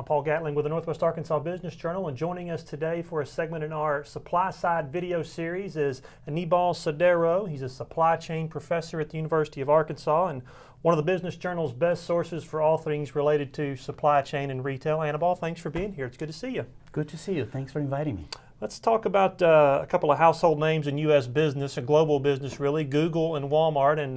I'm Paul Gatling with the Northwest Arkansas Business Journal, and joining us today for a segment in our supply side video series is Annibal Sodero. He's a supply chain professor at the University of Arkansas and one of the Business Journal's best sources for all things related to supply chain and retail. Annibal, thanks for being here. It's good to see you. Good to see you. Thanks for inviting me. Let's talk about a couple of household names in U.S. business, a global business really, Google and Walmart, and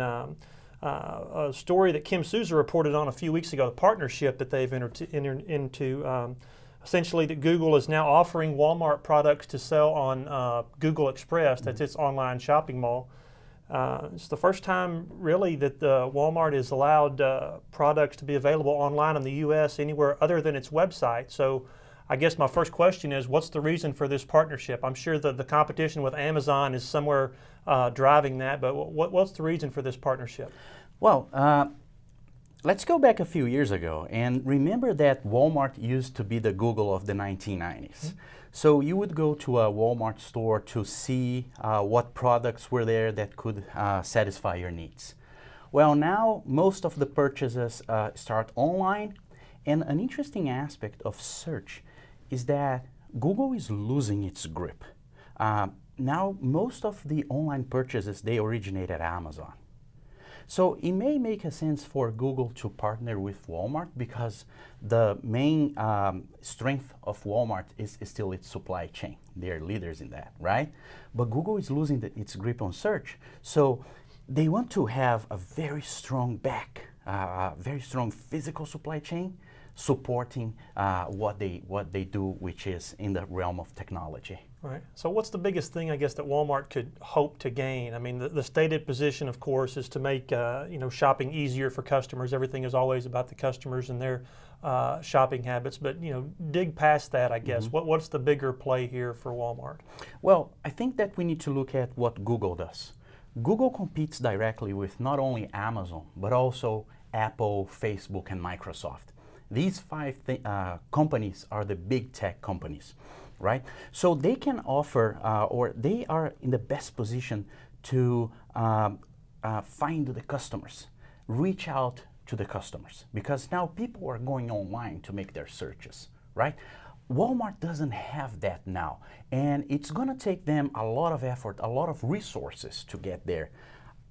a story that Kim Souza reported on a few weeks ago, the partnership that they've entered into, essentially that Google is now offering Walmart products to sell on Google Express, that's its online shopping mall. It's the first time really that Walmart has allowed products to be available online in the U.S. anywhere other than its website. So I guess my first question is, what's the reason for this partnership? I'm sure that the competition with Amazon is somewhere driving that, but what's the reason for this partnership? Well, let's go back a few years ago and remember that Walmart used to be the Google of the 1990s. So you would go to a Walmart store to see what products were there that could satisfy your needs. Well, now most of the purchases start online, and an interesting aspect of search is that Google is losing its grip. Now most of the online purchases, they originate at Amazon. So it may make a sense for Google to partner with Walmart because the main strength of Walmart is still its supply chain. They're leaders in that, right? But Google is losing its grip on search. So they want to have a very strong very strong physical supply chain supporting what they do, which is in the realm of technology. Right. So what's the biggest thing, I guess, that Walmart could hope to gain? I mean, the stated position, of course, is to make shopping easier for customers. Everything is always about the customers and their shopping habits. But dig past that, I guess. What's the bigger play here for Walmart? Well, I think that we need to look at what Google does. Google competes directly with not only Amazon, but also Apple, Facebook, and Microsoft. These five companies are the big tech companies, right? So they can offer, or they are in the best position to find the customers, reach out to the customers, because now people are going online to make their searches, right? Walmart doesn't have that now, and it's going to take them a lot of effort, a lot of resources to get there.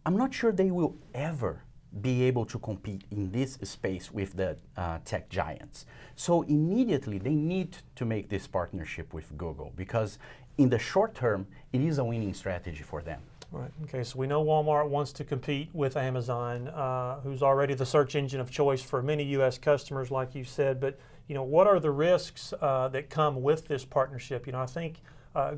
I'm not sure they will ever be able to compete in this space with the tech giants. So immediately they need to make this partnership with Google because in the short term, it is a winning strategy for them. Right. Okay, so we know Walmart wants to compete with Amazon, who's already the search engine of choice for many U.S. customers, like you said. But what are the risks that come with this partnership? I think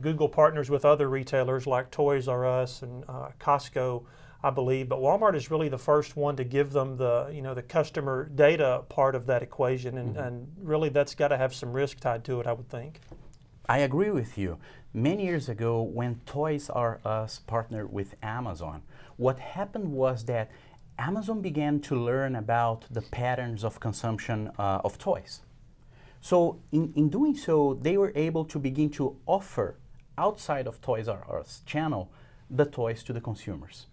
Google partners with other retailers like Toys R Us and Costco, I believe, but Walmart is really the first one to give them the customer data part of that equation, and really that's got to have some risk tied to it, I would think. I agree with you. Many years ago, when Toys R Us partnered with Amazon, what happened was that Amazon began to learn about the patterns of consumption of toys. So in doing so, they were able to begin to offer outside of Toys R Us channel the toys to the consumers.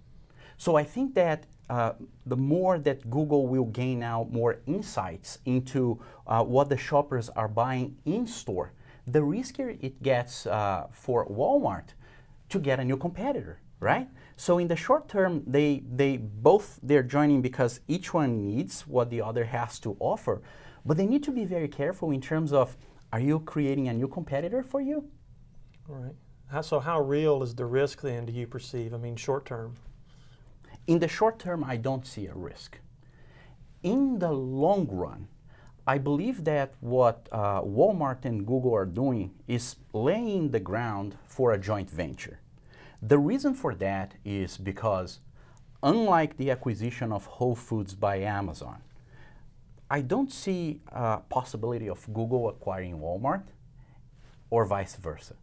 So I think that the more that Google will gain now more insights into what the shoppers are buying in store, the riskier it gets for Walmart to get a new competitor, right? So in the short term, they're joining because each one needs what the other has to offer, but they need to be very careful in terms of, are you creating a new competitor for you? All right. So how real is the risk then, do you perceive? I mean, short term. In the short term, I don't see a risk. In the long run, I believe that what Walmart and Google are doing is laying the ground for a joint venture. The reason for that is because, unlike the acquisition of Whole Foods by Amazon, I don't see a possibility of Google acquiring Walmart or vice versa.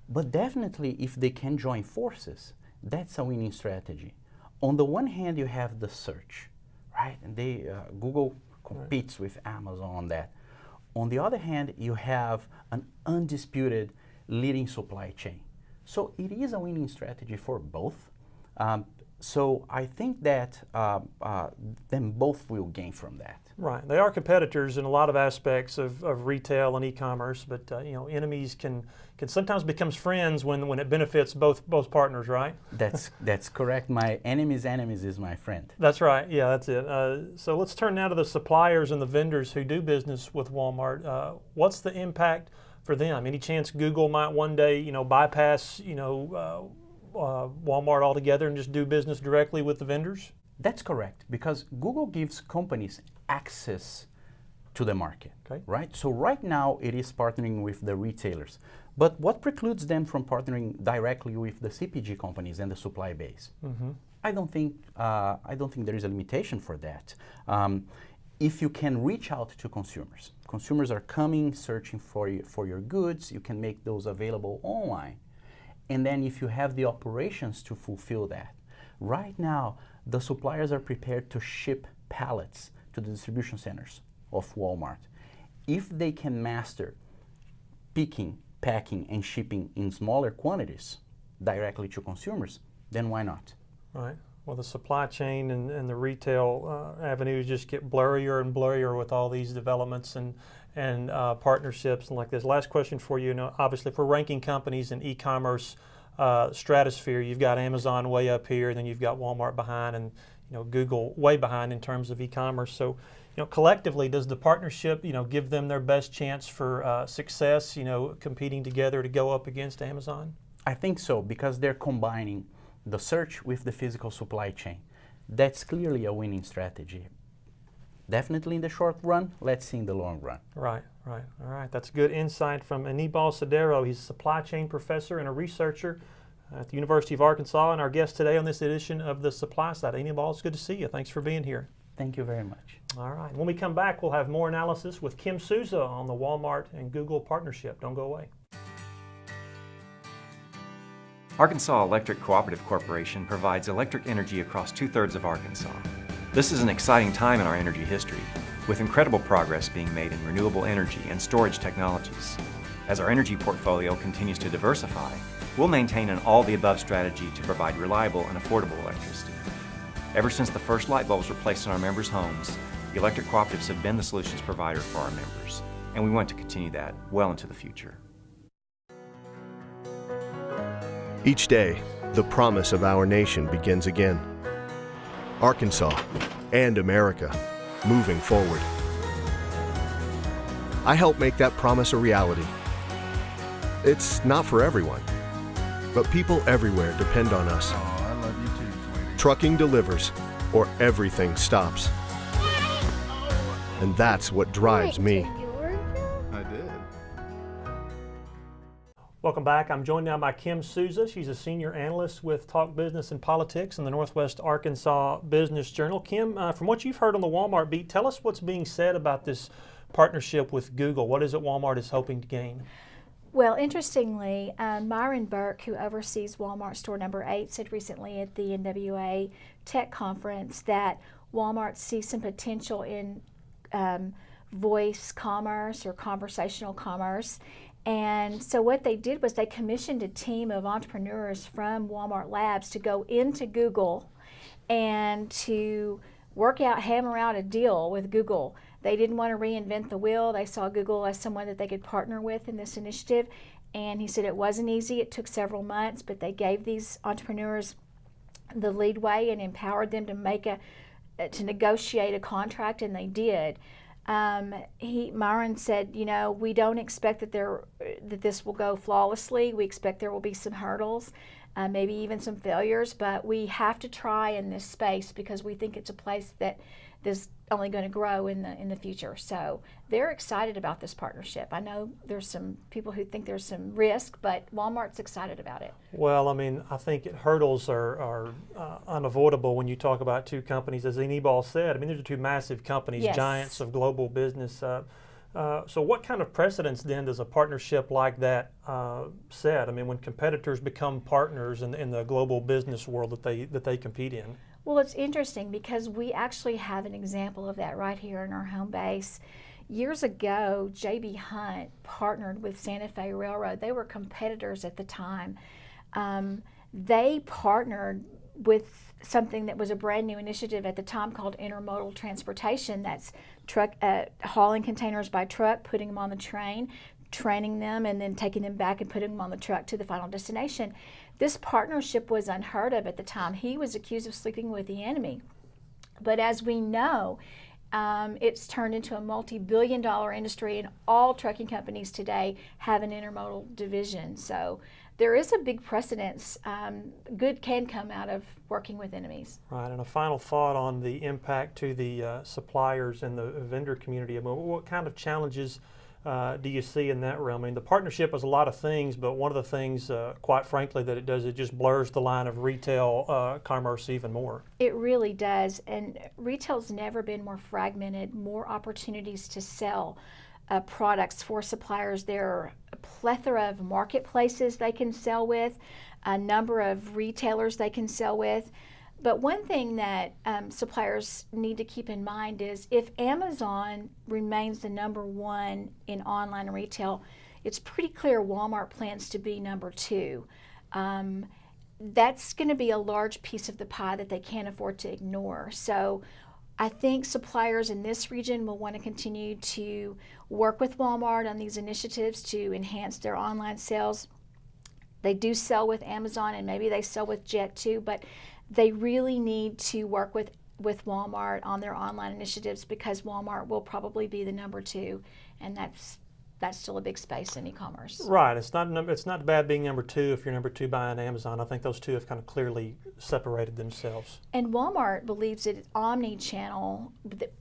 But definitely, if they can join forces, that's a winning strategy. On the one hand, you have the search, right? And Google competes with Amazon on that. On the other hand, you have an undisputed leading supply chain. So it is a winning strategy for both. So I think that then both will gain from that. Right. They are competitors in a lot of aspects of retail and e-commerce, but enemies can sometimes become friends when it benefits both partners, right? That's correct. My enemy's enemies is my friend. That's right. Yeah, that's it. So let's turn now to the suppliers and the vendors who do business with Walmart. What's the impact for them? Any chance Google might one day, bypass, Walmart altogether and just do business directly with the vendors? That's correct, because Google gives companies access to the market, Okay. right? So right now it is partnering with the retailers, but what precludes them from partnering directly with the CPG companies and the supply base? Mm-hmm. I don't think there is a limitation for that. If you can reach out to consumers, consumers are coming searching for your goods. You can make those available online, and then if you have the operations to fulfill that, right now the suppliers are prepared to ship pallets to the distribution centers of Walmart. If they can master picking, packing, and shipping in smaller quantities directly to consumers, then why not? Right. Well, the supply chain and the retail avenues just get blurrier and blurrier with all these developments and partnerships and like this. Last question for you. Obviously, if we're ranking companies in e-commerce stratosphere, you've got Amazon way up here, and then you've got Walmart behind, and Google way behind in terms of e-commerce. So, collectively, does the partnership, give them their best chance for success, competing together to go up against Amazon? I think so, because they're combining the search with the physical supply chain. That's clearly a winning strategy. Definitely in the short run, let's see in the long run. Right. All right. That's good insight from Annibal Sodero. He's a supply chain professor and a researcher at the University of Arkansas, and our guest today on this edition of The Supply Side. Annibal, it's good to see you. Thanks for being here. Thank you very much. All right. When we come back, we'll have more analysis with Kim Souza on the Walmart and Google partnership. Don't go away. Arkansas Electric Cooperative Corporation provides electric energy across 2/3 of Arkansas. This is an exciting time in our energy history, with incredible progress being made in renewable energy and storage technologies. As our energy portfolio continues to diversify, we'll maintain an all-the-above strategy to provide reliable and affordable electricity. Ever since the first light bulbs were placed in our members' homes, the electric cooperatives have been the solutions provider for our members, and we want to continue that well into the future. Each day, the promise of our nation begins again. Arkansas and America, moving forward. I help make that promise a reality. It's not for everyone, but people everywhere depend on us. Oh, I love you too, sweetie. Trucking delivers, or everything stops. And that's what drives me. I did. Welcome back. I'm joined now by Kim Souza. She's a senior analyst with Talk Business and Politics in the Northwest Arkansas Business Journal. Kim, from what you've heard on the Walmart beat, tell us what's being said about this partnership with Google. What is it Walmart is hoping to gain? Well, interestingly, Myron Burke, who oversees Walmart store number 8, said recently at the NWA Tech Conference that Walmart sees some potential in voice commerce or conversational commerce. And so what they did was they commissioned a team of entrepreneurs from Walmart Labs to go into Google and to hammer out a deal with Google. They didn't want to reinvent the wheel. They saw Google as someone that they could partner with in this initiative. And he said it wasn't easy. It took several months, but they gave these entrepreneurs the leadway and empowered them to negotiate a contract, and they did. Myron said, we don't expect that this will go flawlessly. We expect there will be some hurdles, maybe even some failures, but we have to try in this space because we think it's a place that is only going to grow in the future. So they're excited about this partnership. I know there's some people who think there's some risk, but Walmart's excited about it. Well, I think hurdles are unavoidable when you talk about two companies. As Annibal said, these are two massive companies, Yes. giants of global business. So what kind of precedence then does a partnership like that set? When competitors become partners in the global business world that they compete in? Well, it's interesting because we actually have an example of that right here in our home base. Years ago, J.B. Hunt partnered with Santa Fe Railroad. They were competitors at the time. They partnered with something that was a brand new initiative at the time called intermodal transportation that's hauling containers by truck, putting them on the train, training them, and then taking them back and putting them on the truck to the final destination. This partnership was unheard of at the time. He was accused of sleeping with the enemy. But as we know, it's turned into a multi-billion-dollar industry, and all trucking companies today have an intermodal division. So there is a big precedence. Good can come out of working with enemies. Right, and a final thought on the impact to the suppliers and the vendor community. I mean, what kind of challenges do you see in that realm? I mean, the partnership is a lot of things, but one of the things, quite frankly, that it does, it just blurs the line of retail commerce even more. It really does, and retail's never been more fragmented, more opportunities to sell products for suppliers. There are a plethora of marketplaces they can sell with, a number of retailers they can sell with. But one thing that suppliers need to keep in mind is if Amazon remains the #1 in online retail, it's pretty clear Walmart plans to be #2. That's going to be a large piece of the pie that they can't afford to ignore. So I think suppliers in this region will want to continue to work with Walmart on these initiatives to enhance their online sales. They do sell with Amazon, and maybe they sell with Jet too, but they really need to work with Walmart on their online initiatives, because Walmart will probably be the #2, and that's still a big space in e-commerce. Right. It's not bad being #2 if you're #2 buying Amazon. I think those two have kind of clearly separated themselves. And Walmart believes that omni-channel,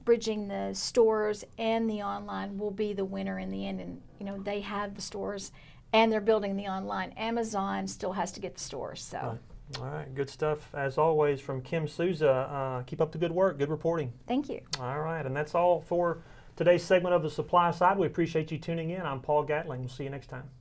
bridging the stores and the online, will be the winner in the end. And they have the stores, and they're building the online. Amazon still has to get the stores. So. Right. All right, good stuff as always from Kim Souza. Keep up the good work, good reporting. Thank you. All right, and that's all for today's segment of the Supply Side. We appreciate you tuning in. I'm Paul Gatling. We'll see you next time.